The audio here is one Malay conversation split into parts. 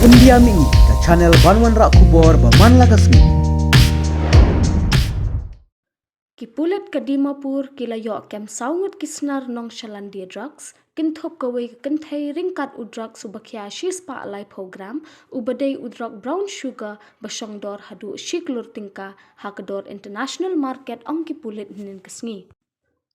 India mi ke channel Banwan Rak Kubor Baman Lagasmi. Kipulit ke Dimapur kilayok kem saungut kisnar nong shalandia drugs, Kynthup Kawei Kynthei ringkat udrak subakia shispa alai program, ubadai udrak brown sugar basongdor hadu shiklur tingka hakador international market ong kipulit hinin kesngi.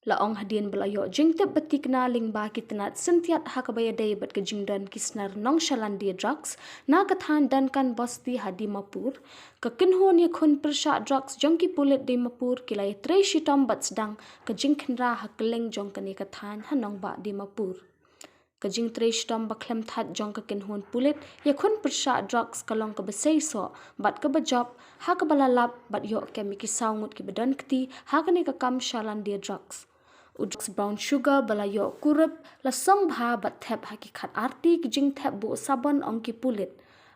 Laong hadian belayok jengtep betikna lingba kitnat sentiat hakabayadai bat kejingdan kisnar nong shalandia drugs na kathan dan kan bosti hadi mapur kekinhon yakun persyak drugs jongki pulit di mapur kilai tre shitom bat sedang kejingkhenra hakeleng jong kani kathan hanong ba di mapur kejing tre shitom baklem that jong kekinhon pulit yakun persyak drugs kalong ke besai so bat ke bejob hakabalalap bat yok kemiki saungut ki bedan keti hakani kakam shalandia drugs Udrak brown sugar balayok kurup lasong bha bat thep hakikat arti kijing thep bu sabon ongki pulit.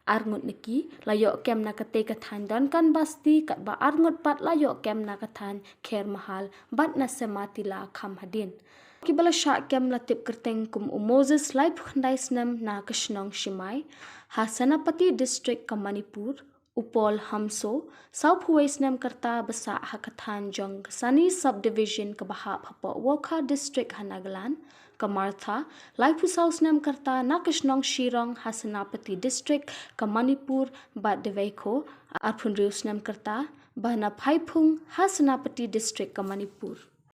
Arngut niki layok kem nakate kathan dan kan basti kat ba arngut pat layok kem nakathan kher mahal bat nasemati la kham hadin. Kibala syak kem latip kerteng kum Moses live khandai snam na kashnong shimai Hasanapati district ka Manipur Upol Hamso, South West Nam Karta Basa Hakathan Jong Sani Subdivision Kabahap Hapo Woka District Nagaland, Kamartha, Laipu South Nam Karta Nakashnong Shirong Hasanapati District Kamanipur Bat Deveko, Arpunrius Nam Karta, Bahana Paipung Hasanapati District Kamanipur.